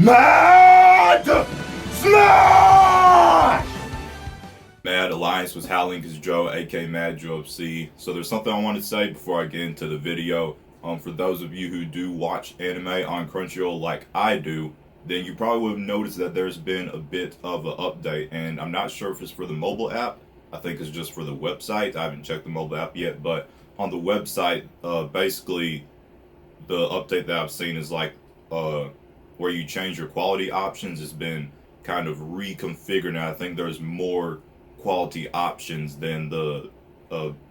Mad Smash! Mad Alliance was howling because Joe, aka Mad Joe C. So there's something I want to say before I get into the video. For those of you who do watch anime on Crunchyroll like I do, then you probably would have noticed that there's been a bit of an update, and I'm not sure if it's for the mobile app. I think it's just for the website. I haven't checked the mobile app yet, but on the website, basically the update that I've seen is like where you change your quality options has been kind of reconfigured, and I think there's more quality options than the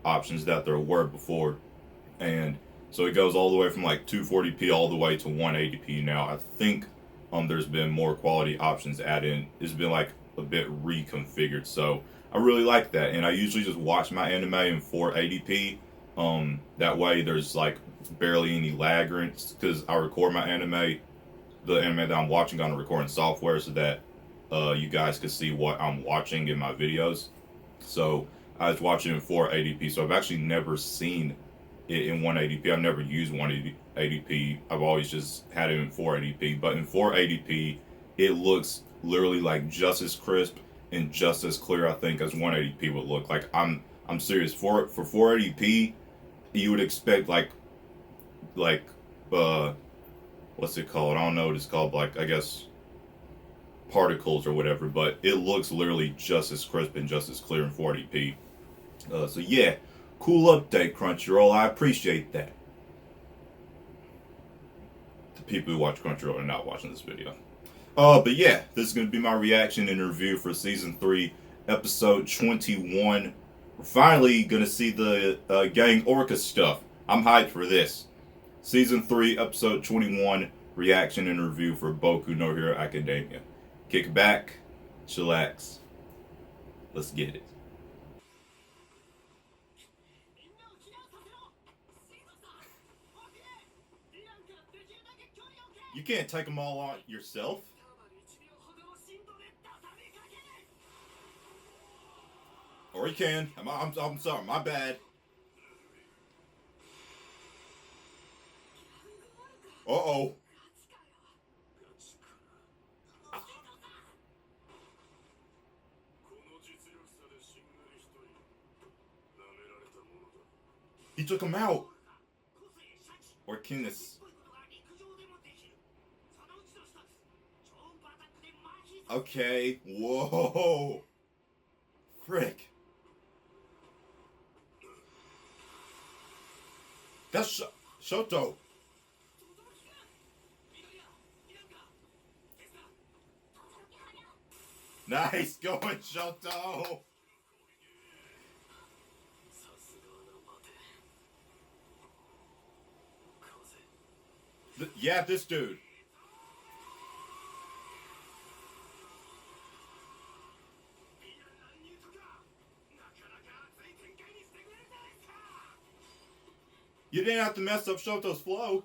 options that there were before. And so it goes all the way from like 240p all the way to 180p now. I think there's been more quality options added in. It's been like a bit reconfigured, so I really like that. And I usually just watch my anime in 480p. That way there's like barely any lag because I record my anime, the anime that I'm watching on a recording software, so that you guys can see what I'm watching in my videos. So I was watching in 480p, so I've actually never seen it in 180p. I've never used 180p. I've always just had it in 480p. But in 480p, it looks literally like just as crisp and just as clear, I think, as 180p would look. Like I'm serious. For 480p, you would expect like what's it called? I don't know what it's called. Like, I guess particles or whatever. But it looks literally just as crisp and just as clear in 480p. So yeah. Cool update, Crunchyroll. I appreciate that. The people who watch Crunchyroll are not watching this video. But yeah, this is going to be my reaction and review for Season 3, Episode 21. We're finally going to see the Gang Orca stuff. I'm hyped for this. Season 3, Episode 21, reaction and review for Boku No Hero Academia. Kick back, chillax. Let's get it. You can't take them all on yourself. Or you can. I'm sorry, my bad. Uh-oh. He took him out. Or Kenneth. Okay. Whoa. Frick. That's Shoto. Nice going, Shoto. Yeah, this dude. You didn't have to mess up Shoto's flow.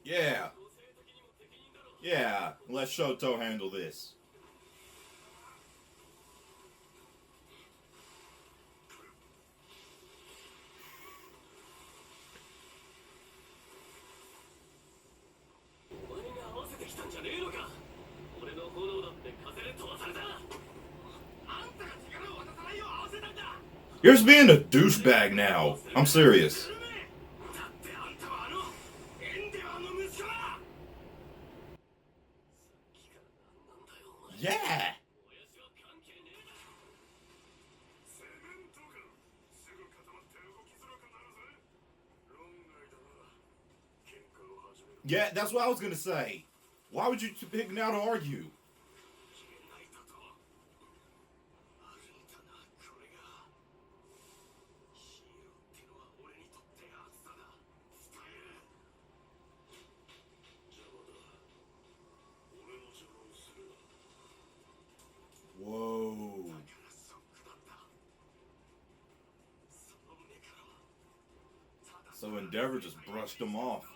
Yeah. Yeah, let Shoto handle this. You're just being a douchebag now. I'm serious. Yeah. Yeah, that's what I was gonna say. Why would you pick now to argue? Whoa. So Endeavor just brushed him off.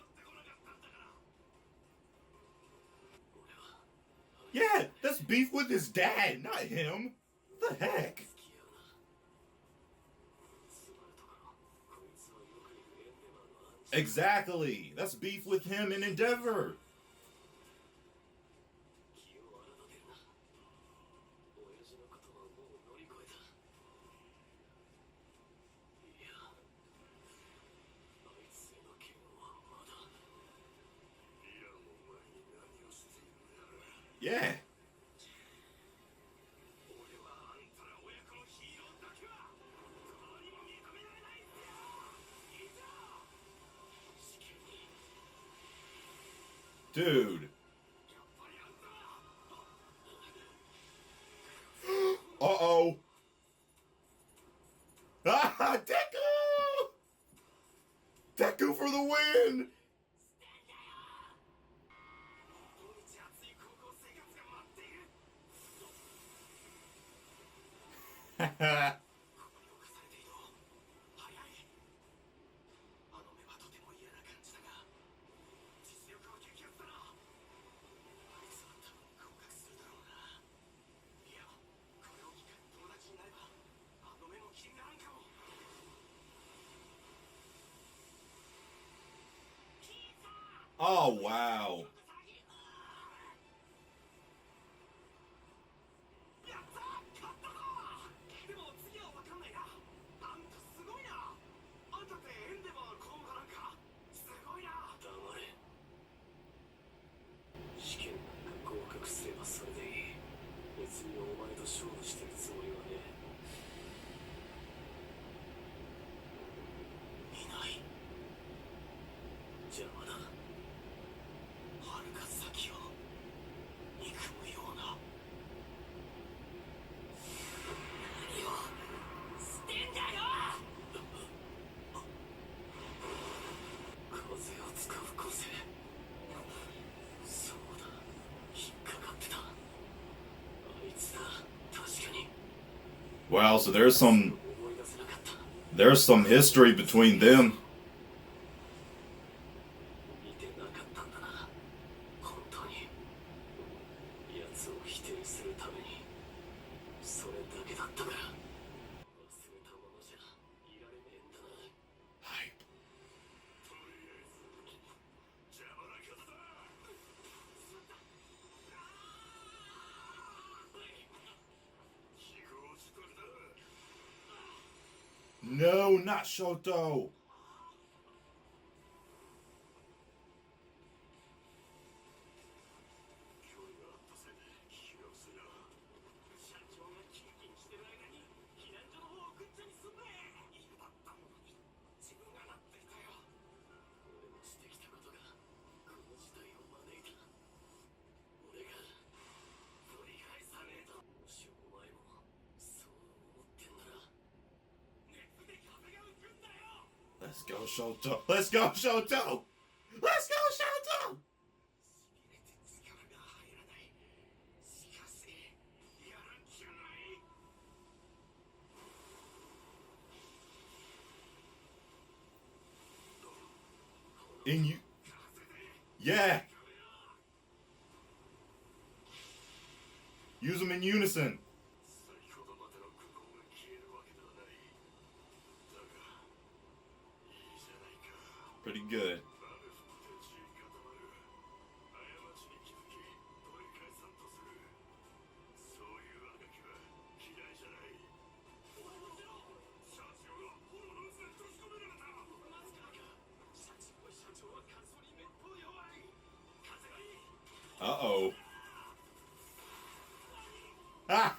Yeah, that's beef with his dad, not him. What the heck? Exactly. That's beef with him and Endeavor. Yeah. Dude. Uh-oh. Ah, Deku! Deku for the win! Oh, wow. Wow, so there's some history between them. Hype. No, not Shoto. Let's go, Shoto. Let's go, Shoto. Let's go, Shoto. In you. Yeah. Use them in unison. Pretty good. Uh-oh. Ah!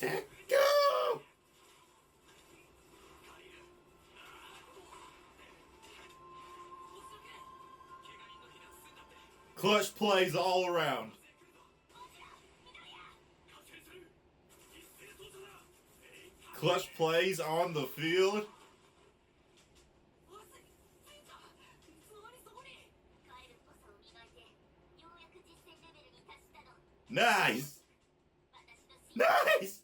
Deku! Clutch plays all around. Clutch plays on the field. Nice! Nice!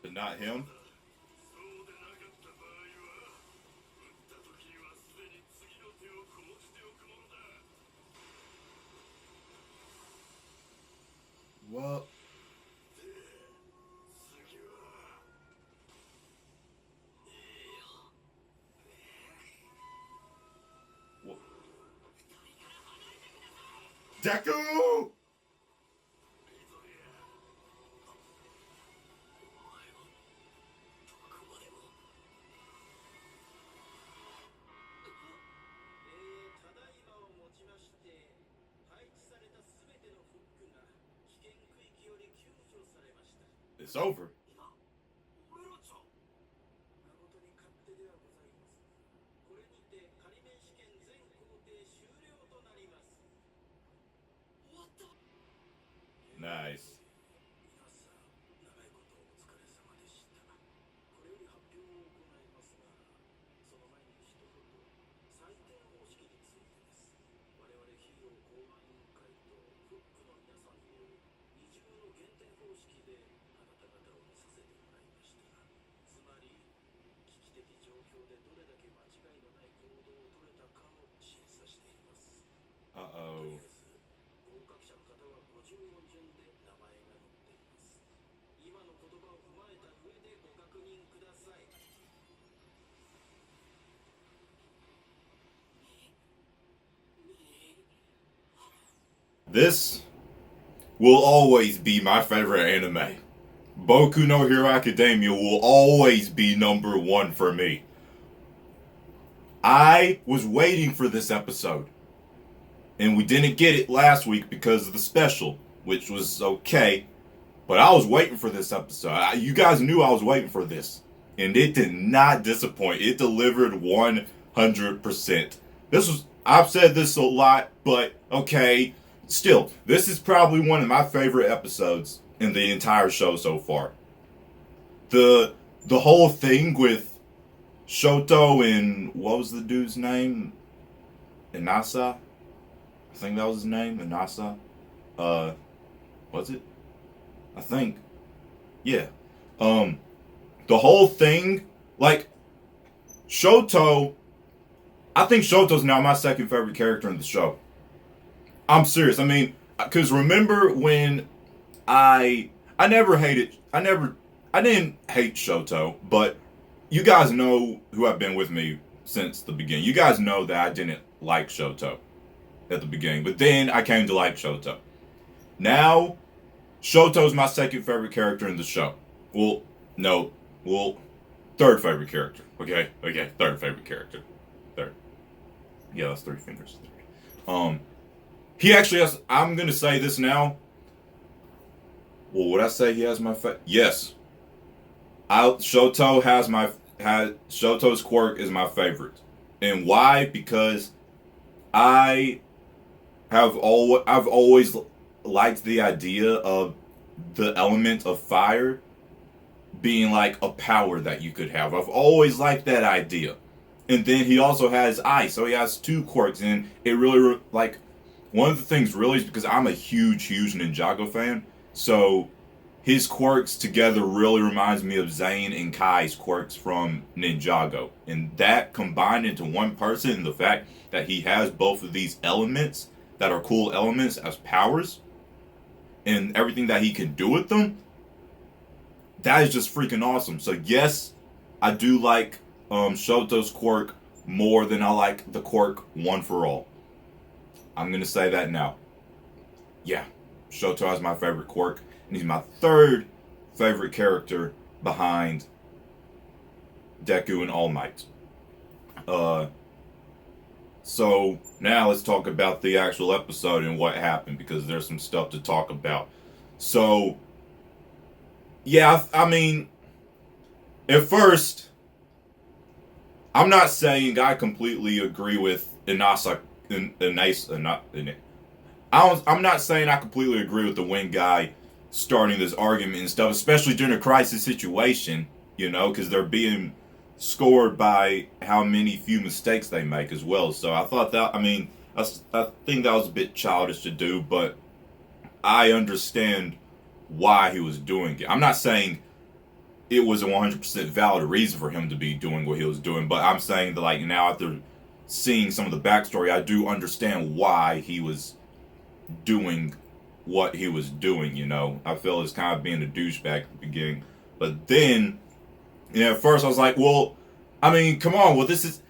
but not him. Well, Deku! It's over. Nice. Uh-oh. This will always be my favorite anime. Boku no Hero Academia will always be number one for me. I was waiting for this episode. And we didn't get it last week because of the special, which was okay. But I was waiting for this episode. You guys knew I was waiting for this. And it did not disappoint. It delivered 100%. I've said this a lot, but okay. Still, this is probably one of my favorite episodes in the entire show so far. The whole thing with Shoto and what was the dude's name? Inasa? I think that was his name, Inasa. Was it? I think. Yeah. The whole thing, like, Shoto, I think Shoto's now my second favorite character in the show. I'm serious. I mean, because remember when I didn't hate Shoto, but you guys know who have been with me since the beginning. You guys know that I didn't like Shoto at the beginning, but then I came to like Shoto. Now, Shoto's my second favorite character in the show. Third favorite character. Okay, third favorite character. Third. Yeah, that's 3 fingers. He actually has, I'm gonna say this now. Well, would I say he has my yes. Shoto's quirk is my favorite. And why? Because I've always liked the idea of the element of fire being like a power that you could have. I've always liked that idea. And then he also has ice, so he has 2 quirks, and it really like one of the things really is because I'm a huge Ninjago fan, so his quirks together really reminds me of Zane and Kai's quirks from Ninjago. And that combined into one person, and the fact that he has both of these elements that are cool elements as powers, and everything that he can do with them, that is just freaking awesome. So yes, I do like Shoto's quirk more than I like the quirk One for All. I'm going to say that now. Yeah, Shoto is my favorite quirk, and he's my third favorite character behind Deku and All Might. So now let's talk about the actual episode and what happened, because there's some stuff to talk about. So, yeah, I mean, at first, I'm not saying I completely agree with Inasa. I'm not saying I completely agree with the Wing guy starting this argument and stuff, especially during a crisis situation, you know, because they're being scored by how many few mistakes they make as well. So I thought that, I mean, I think that was a bit childish to do, but I understand why he was doing it. I'm not saying it was a 100% valid reason for him to be doing what he was doing. But I'm saying that, like, now after seeing some of the backstory, I do understand why he was doing what he was doing, you know. I feel it's kind of being a douchebag at the beginning. But then, you know, at first I was like, well, I mean, come on, well, this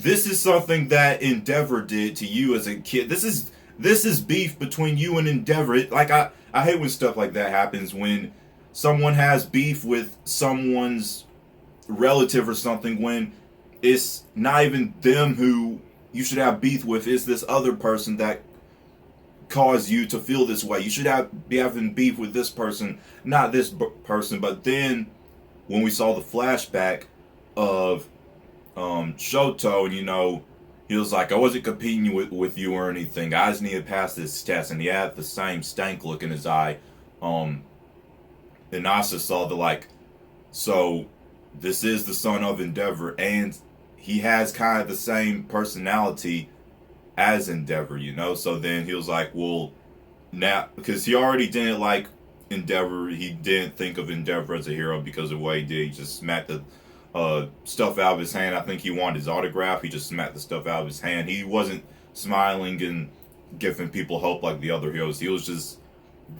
is something that Endeavor did to you as a kid. This is beef between you and Endeavor. I hate when stuff like that happens, when someone has beef with someone's relative or something, when it's not even them who you should have beef with, it's this other person that caused you to feel this way. You should be having beef with this person, not this person. But then when we saw the flashback of Shoto, and, you know, he was like, I wasn't competing with you or anything. I just need to pass this test. And he had the same stank look in his eye. And Nasa saw the, like, so this is the son of Endeavor, and he has kind of the same personality as Endeavor, you know? So then he was like, well, now, because he already didn't like Endeavor, he didn't think of Endeavor as a hero because of what he did. He just smacked the stuff out of his hand. I think he wanted his autograph. He just smacked the stuff out of his hand. He wasn't smiling and giving people hope like the other heroes. He was just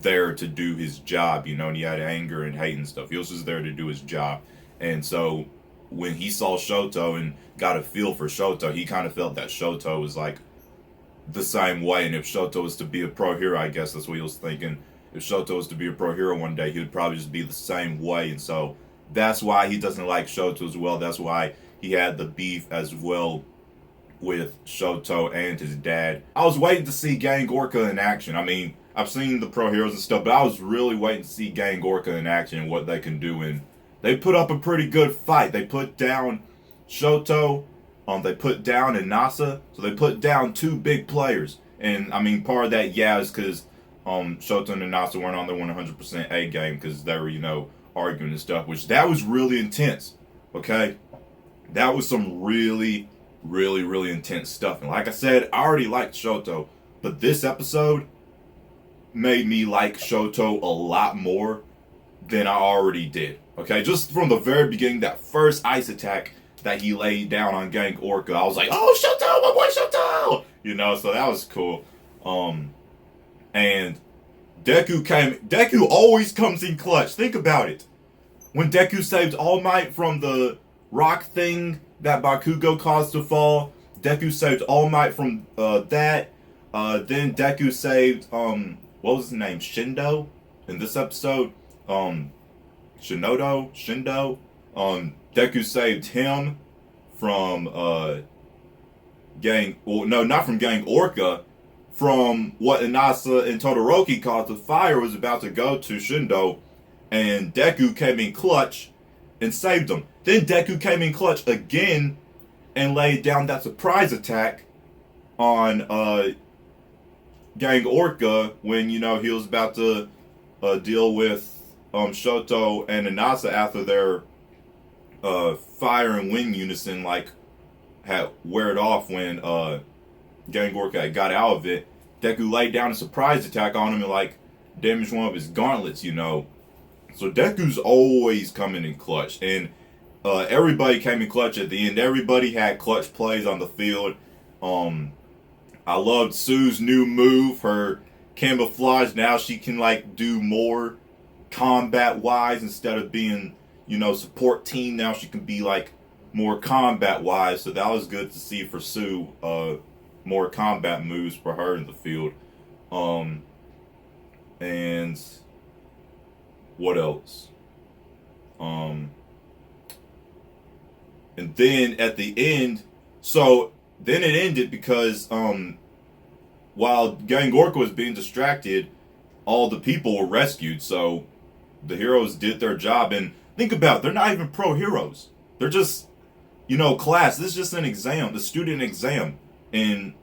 there to do his job, you know, and he had anger and hate and stuff. He was just there to do his job. And so when he saw Shoto and got a feel for Shoto, he kind of felt that Shoto was like the same way. And if Shoto was to be a pro hero, I guess that's what he was thinking. If Shoto was to be a pro hero one day, he would probably just be the same way. And so that's why he doesn't like Shoto as well. That's why he had the beef as well with Shoto and his dad. I was waiting to see Gang Orca in action. I mean, I've seen the pro heroes and stuff, but I was really waiting to see Gang Orca in action and what they can do. And they put up a pretty good fight. They put down Shoto. They put down Inasa. So they put down two big players. And, I mean, part of that, yeah, is because Shoto and Inasa weren't on their 100% A game because they were, you know, arguing and stuff, which that was really intense, okay? That was some really, really, really intense stuff. And like I said, I already liked Shoto, but this episode made me like Shoto a lot more than I already did, okay? Just from the very beginning, that first ice attack that he laid down on Gang Orca, I was like, oh, Shoto, my boy Shoto! You know, so that was cool. And Deku always comes in clutch. Think about it. When Deku saved All Might from the rock thing that Bakugo caused to fall, Deku saved All Might from that. Then Deku saved, what was his name? Shindo? In this episode? Shindo? Deku saved him from, not from Gang Orca, from what Inasa and Todoroki caused. The fire was about to go to Shindo, and Deku came in clutch and saved him. Then Deku came in clutch again and laid down that surprise attack on Gang Orca when, you know, he was about to deal with Shoto and Inasa after their fire and wind unison had weared off when Gang Orca got out of it. Deku laid down a surprise attack on him and damaged one of his gauntlets, you know. So Deku's always coming in clutch, and everybody came in clutch at the end. Everybody had clutch plays on the field. I loved Sue's new move, her camouflage. Now she can do more combat wise instead of being, you know, support team. Now she can be more combat wise. So that was good to see for Sue. More combat moves for her in the field. And what else? And then at the end, so then it ended because while Gang Orca was being distracted, all the people were rescued. So the heroes did their job. And think about it, they're not even pro heroes. They're just, you know, class. This is just an exam, the student exam. And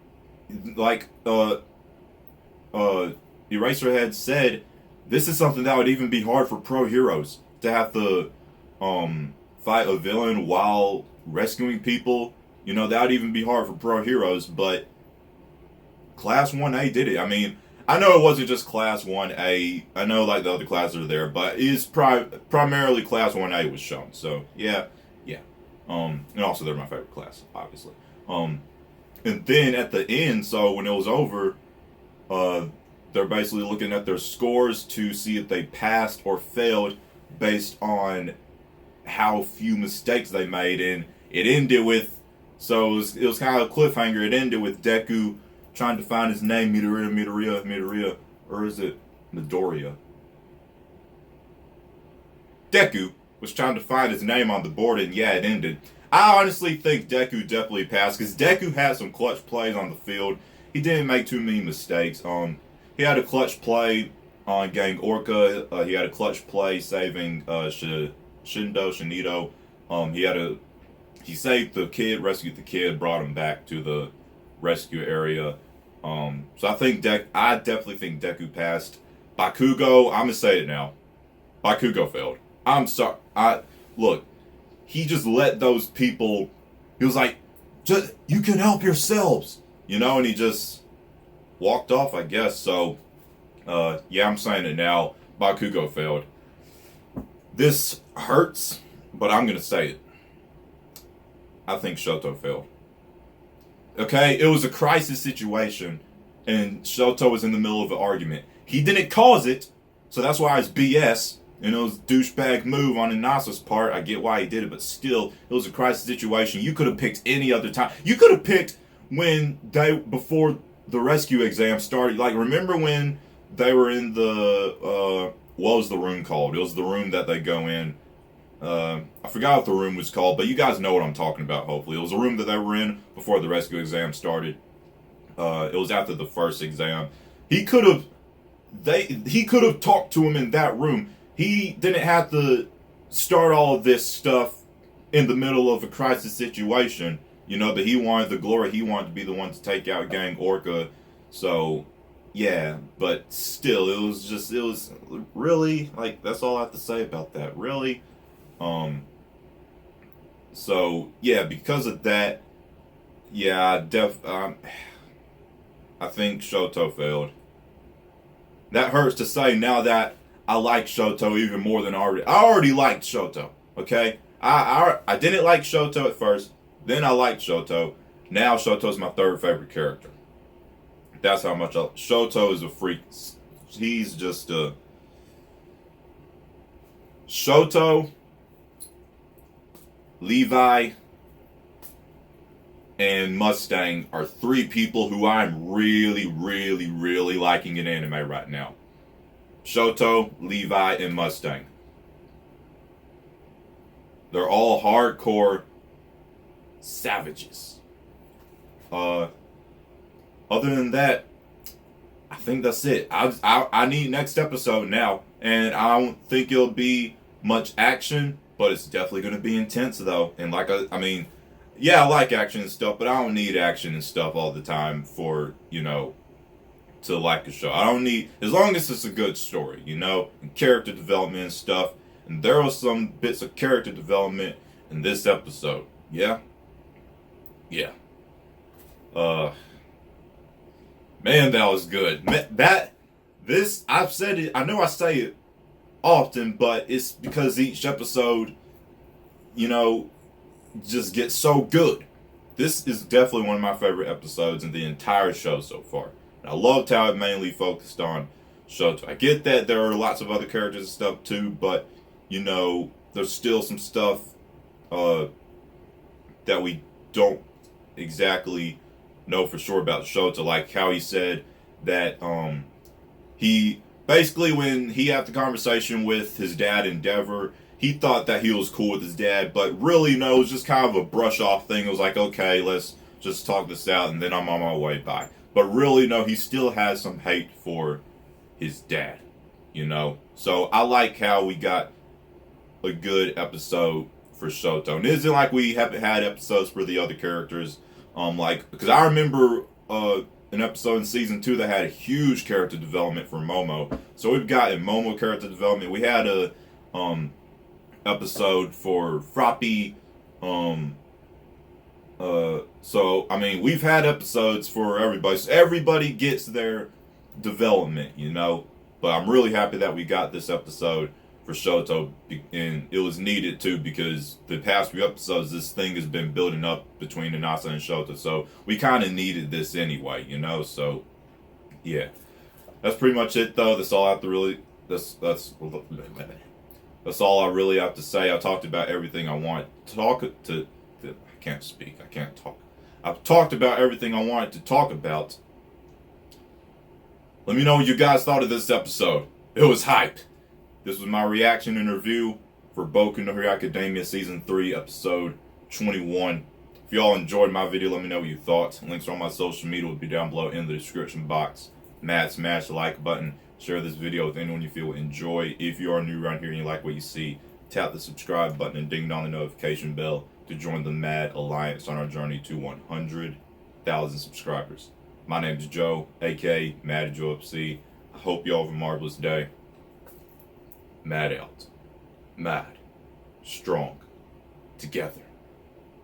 Eraserhead said, this is something that would even be hard for pro heroes to have to fight a villain while rescuing people. You know, that would even be hard for pro heroes, but Class 1A did it. I mean, I know it wasn't just Class 1A. I know like the other classes are there, but it's primarily Class 1A was shown. So yeah, yeah. And also they're my favorite class, obviously. And then at the end, so when it was over, they're basically looking at their scores to see if they passed or failed based on how few mistakes they made, and it ended with, so it was kind of a cliffhanger. It ended with Deku trying to find his name, Midoriya, or is it Midoriya? Deku was trying to find his name on the board, and yeah, it ended. I honestly think Deku definitely passed, because Deku had some clutch plays on the field. He didn't make too many mistakes. He had a clutch play on getting Orca. He had a clutch play saving Shinito. He saved the kid, rescued the kid, brought him back to the rescue area. So I definitely think Deku passed. Bakugo, I'm gonna say it now. Bakugo failed. I'm sorry. Look, he just let those people. He was like, "Just you can help yourselves," and he just walked off, I guess. So, yeah, I'm saying it now. Bakugo failed. This hurts, but I'm gonna say it. I think Shoto failed. Okay, it was a crisis situation, and Shoto was in the middle of an argument. He didn't cause it, so that's why it's BS. And it was a douchebag move on Inasa's part. I get why he did it, but still, it was a crisis situation. You could have picked any other time. You could have picked before the rescue exam started. Like, remember when they were in the, what was the room called? It was the room that they go in. I forgot what the room was called, but you guys know what I'm talking about, hopefully. It was a room that they were in before the rescue exam started. It was after the first exam. He could have talked to him in that room. He didn't have to start all of this stuff in the middle of a crisis situation, but he wanted the glory. He wanted to be the one to take out Gang Orca. So, yeah, but still, it was really, like, that's all I have to say about that. Really. So, yeah, because of that, yeah, I think Shoto failed. That hurts to say now that I like Shoto even more than I already liked Shoto, okay? I didn't like Shoto at first, then I liked Shoto. Now Shoto's my third favorite character. That's how much Shoto is a freak. He's just a... Shoto, Levi, and Mustang are three people who I'm really, really, really liking in anime right now. Shoto, Levi, and Mustang. They're all hardcore savages. Other than that, I think that's it. I need next episode now, and I don't think it'll be much action, but it's definitely going to be intense though. And yeah, I like action and stuff, but I don't need action and stuff all the time for, to like a show. I don't need, as long as it's a good story, and character development and stuff. And there was some bits of character development in this episode. Yeah. Yeah. Man, that was good. I've said it, I know I say it often, but it's because each episode, just gets so good. This is definitely one of my favorite episodes in the entire show so far. And I loved how it mainly focused on Shoto. I get that there are lots of other characters and stuff too, but, there's still some stuff that we don't exactly know for sure about Shoto, like how he said that he basically, when he had the conversation with his dad Endeavor, he thought that he was cool with his dad, but really, no, it was just kind of a brush off thing. It was like, okay, let's just talk this out, and then I'm on my way by. But really, no, he still has some hate for his dad, So I like how we got a good episode for Shoto. And it isn't like we haven't had episodes for the other characters. Because I remember an episode in season 2 that had a huge character development for Momo. So we've gotten Momo character development. We had a episode for Froppy. We've had episodes for everybody. So everybody gets their development, you know. But I'm really happy that we got this episode for Shoto, and it was needed too, because the past few episodes, this thing has been building up between Inasa and Shoto, so we kind of needed this anyway, you know. So yeah, that's pretty much it though. That's all I have to really. That's all I really have to say. I talked about everything I want to talk to. I can't speak. I can't talk. I've talked about everything I wanted to talk about. Let me know what you guys thought of this episode. It was hype. This was my reaction and review for Boku No Hero Academia Season 3, Episode 21. If y'all enjoyed my video, let me know what you thought. Links on my social media will be down below in the description box. Smash the like button. Share this video with anyone you feel will enjoy. If you are new around here and you like what you see, tap the subscribe button and ding on the notification bell to join the Mad Alliance on our journey to 100,000 subscribers. My name is Joe, aka Mad Joe FC. I hope you all have a marvelous day. Mad out. Mad. Strong. Together.